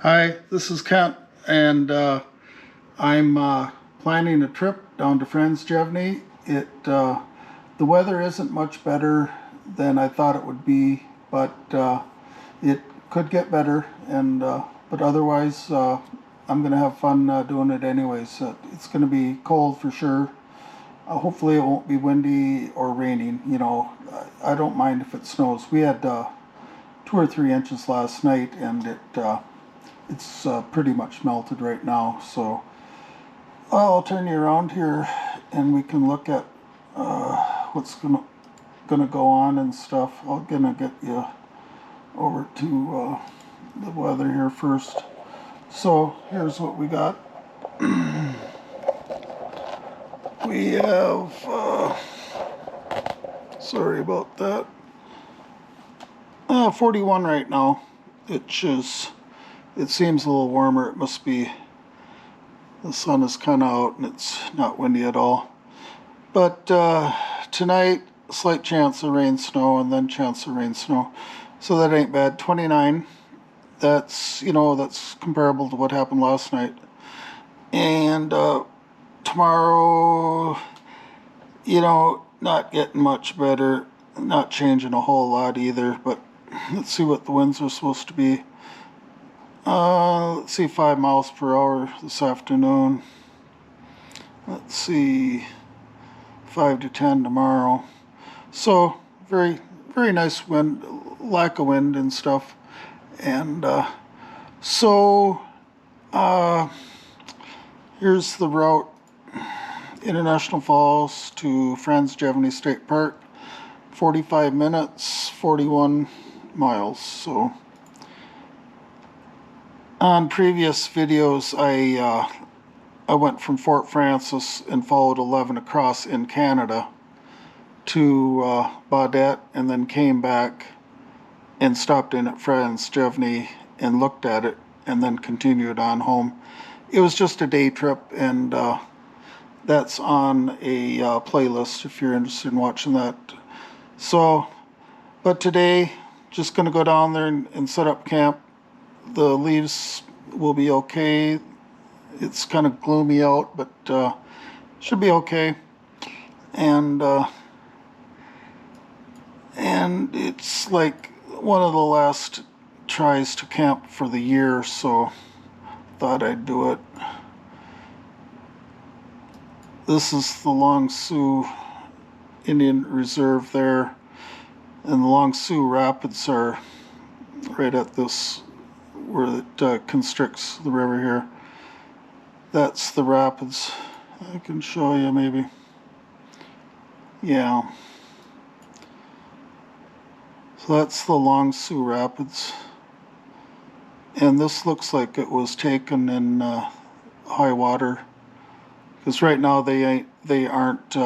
Hi, this is Kent, and I'm planning a trip down to Friendsjevny. The weather isn't much better than I thought it would be, but it could get better. And but otherwise, I'm gonna have fun doing it anyways. It's gonna be cold for sure. Hopefully, it won't be windy or raining. I don't mind if it snows. We had 2 or 3 inches last night, and it's pretty much melted right now. So I'll turn you around here and we can look at what's gonna go on and stuff. I'm gonna get you over to the weather here first. So here's what we got. We have sorry about that, 41 right now. It seems a little warmer. It must be the sun is kind of out and it's not windy at all. But tonight, slight chance of rain, snow, and then chance of rain, snow. So that ain't bad. 29. That's comparable to what happened last night. And tomorrow, not getting much better. Not changing a whole lot either. But let's see what the winds are supposed to be. Let's see, 5 miles per hour this afternoon. Let's see, 5 to 10 tomorrow. So very, very nice wind, lack of wind and stuff. And here's the route: International Falls to Friendsjevny State Park. 45 minutes, 41 miles. So on previous videos, I went from Fort Frances and followed 11 across in Canada to Baudette, and then came back and stopped in at Friendsjevny and looked at it, and then continued on home. It was just a day trip, and that's on a playlist if you're interested in watching that. So, but today, just going to go down there and set up camp. The leaves will be okay. It's kind of gloomy out, but should be okay. And it's like one of the last tries to camp for the year, so thought I'd do it. This is the Long Sault Indian Reserve there, and the Long Sault Rapids are right at this, where it constricts the river here. That's the rapids. I can show you maybe. Yeah. So that's the Long Sault Rapids. And this looks like it was taken in high water, because right now they aren't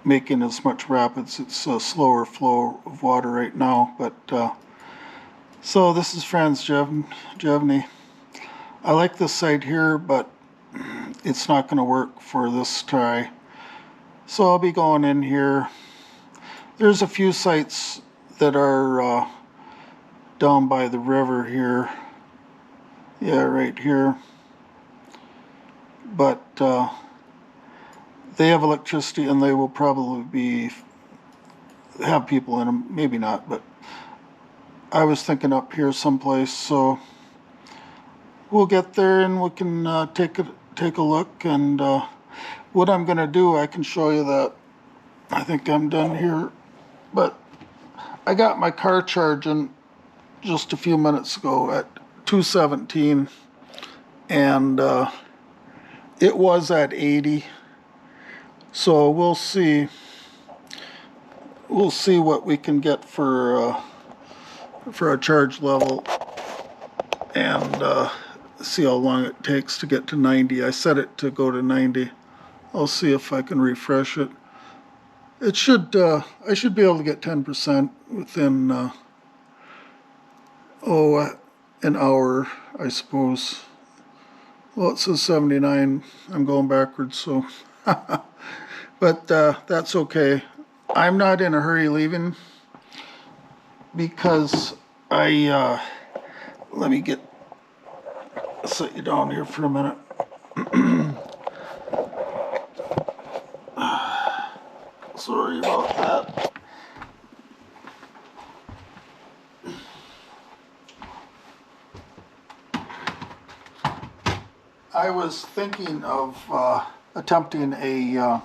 making as much rapids. It's a slower flow of water right now. But so this is Friendsjevny. I like this site here, but it's not going to work for this try. So I'll be going in here. There's a few sites that are down by the river here. Yeah, right here. But they have electricity, and they will probably have people in them. Maybe not, but I was thinking up here someplace. So we'll get there and we can take a look. And what I'm going to do, I can show you that. I think I'm done here. But I got my car charging just a few minutes ago at 217, and it was at 80. So we'll see what we can get for a charge level, and see how long it takes to get to 90. I set it to go to 90. I'll see if I can refresh it. It should, I should be able to get 10% within, an hour, I suppose. Well, it says 79. I'm going backwards, so. But that's okay. I'm not in a hurry leaving, because I let me sit you down here for a minute. Sorry about that. I was thinking of attempting a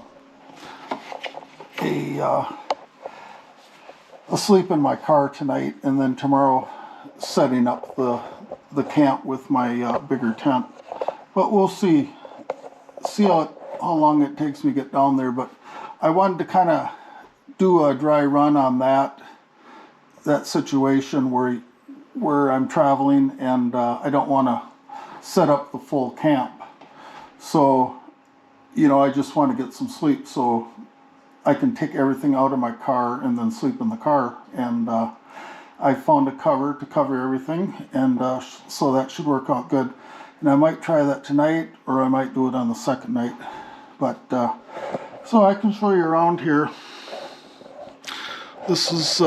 sleep in my car tonight, and then tomorrow setting up the camp with my bigger tent. But we'll see how long it takes me to get down there. But I wanted to kind of do a dry run on that situation where I'm traveling, and I don't want to set up the full camp. So, I just want to get some sleep so I can take everything out of my car and then sleep in the car. And I found a cover to cover everything, and so that should work out good. And I might try that tonight, or I might do it on the second night. But so I can show you around here. This is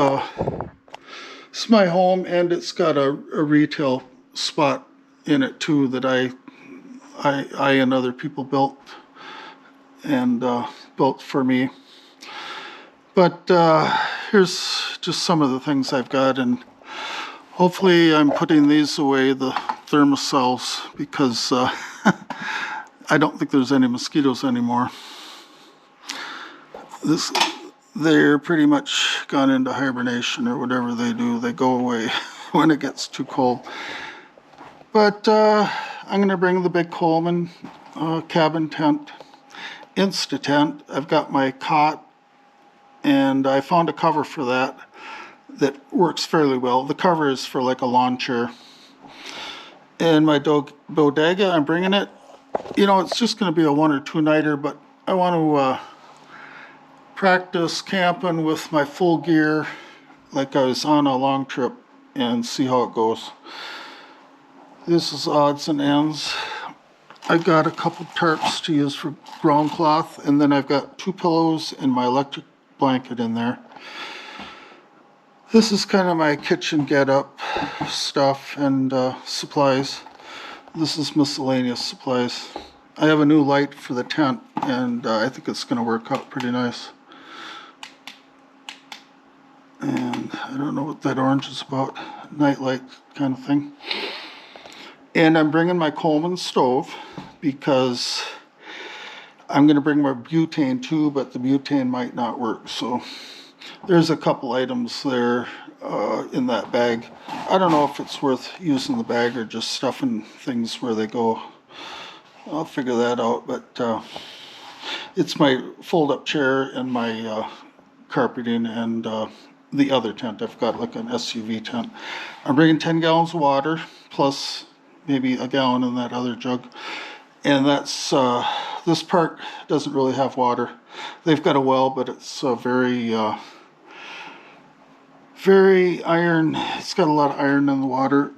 my home, and it's got a retail spot in it too that I and other people built for me. But here's just some of the things I've got, and hopefully I'm putting these away, the thermocells, because I don't think there's any mosquitoes anymore. They're pretty much gone into hibernation, or whatever they do. They go away when it gets too cold. But I'm going to bring the big Coleman cabin tent, Insta-Tent. I've got my cot, and I found a cover for that works fairly well. The cover is for like a lawn chair. And my bodega, I'm bringing it. It's just going to be a 1 or 2 nighter, but I want to practice camping with my full gear like I was on a long trip and see how it goes. This is odds and ends. I've got a couple tarps to use for ground cloth, and then I've got 2 pillows and my electric blanket in there. This is kind of my kitchen get-up stuff and supplies. This is miscellaneous supplies. I have a new light for the tent, and I think it's going to work out pretty nice. And I don't know what that orange is about. Nightlight kind of thing. And I'm bringing my Coleman stove because I'm going to bring my butane too, but the butane might not work. So there's a couple items there in that bag. I don't know if it's worth using the bag or just stuffing things where they go. I'll figure that out. But it's my fold-up chair and my carpeting and the other tent. I've got like an SUV tent. I'm bringing 10 gallons of water, plus maybe a gallon in that other jug. And that's, this park doesn't really have water. They've got a well, but it's very iron. It's got a lot of iron in the water,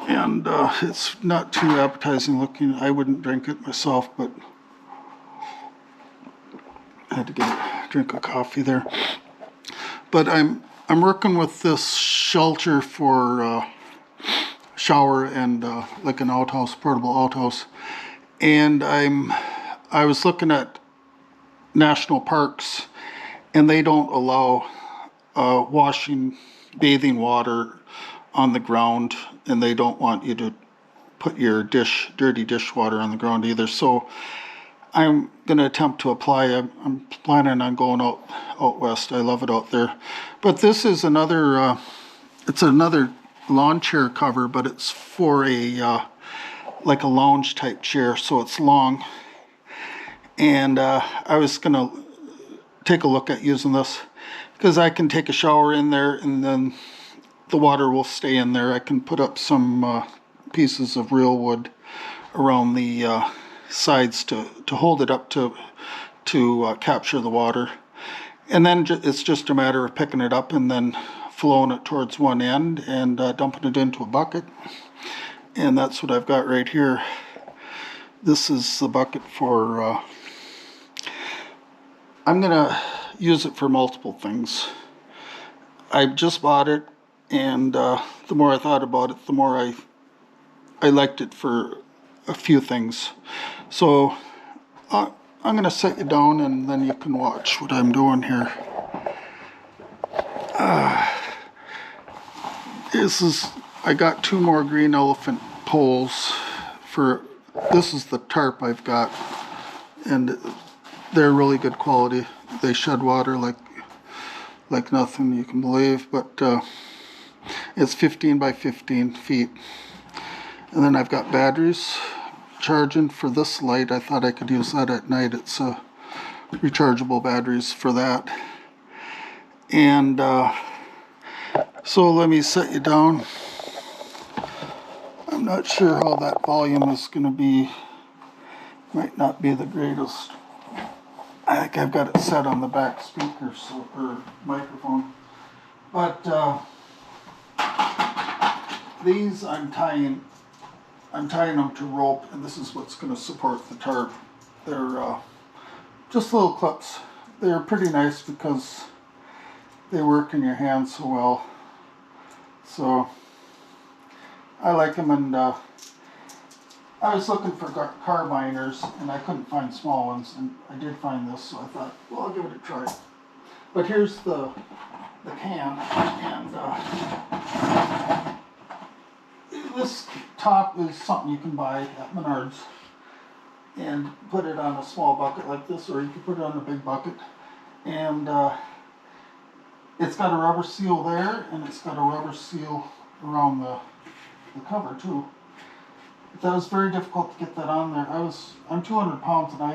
and it's not too appetizing looking. I wouldn't drink it myself, but I had to get a drink of coffee there. But I'm working with this shelter for shower and like an outhouse, portable outhouse. And I was looking at national parks, and they don't allow washing bathing water on the ground, and they don't want you to put your dirty dishwater on the ground either. So I'm going to attempt to apply. I'm planning on going out west. I love it out there. But this is another, it's another lawn chair cover, but it's for a, like a lounge type chair, so it's long. And I was going to take a look at using this because I can take a shower in there, and then the water will stay in there. I can put up some pieces of real wood around the sides to hold it up to capture the water. And then it's just a matter of picking it up and then flowing it towards one end and dumping it into a bucket. And that's what I've got right here. This is the bucket for, I'm gonna use it for multiple things. I just bought it, and the more I thought about it, the more I I liked it for a few things. So I'm going to set you down and then you can watch what I'm doing here. I got 2 more green elephant poles this is the tarp I've got, and they're really good quality. They shed water like nothing you can believe, but it's 15 by 15 feet. And then I've got batteries charging for this light. I thought I could use that at night. It's rechargeable batteries for that. And so let me set you down. I'm not sure how that volume is going to be. Might not be the greatest. I think I've got it set on the back speaker or microphone. But these I'm tying them to rope, and this is what's going to support the tarp. They're just little clips. They're pretty nice because they work in your hand so well. So I like them, and I was looking for carbiners and I couldn't find small ones, and I did find this, so I thought, well, I'll give it a try. But here's the can, and this top is something you can buy at Menards and put it on a small bucket like this, or you can put it on a big bucket. And it's got a rubber seal there, and it's got a rubber seal around the cover too. That was very difficult to get that on there. I'm 200 pounds and I had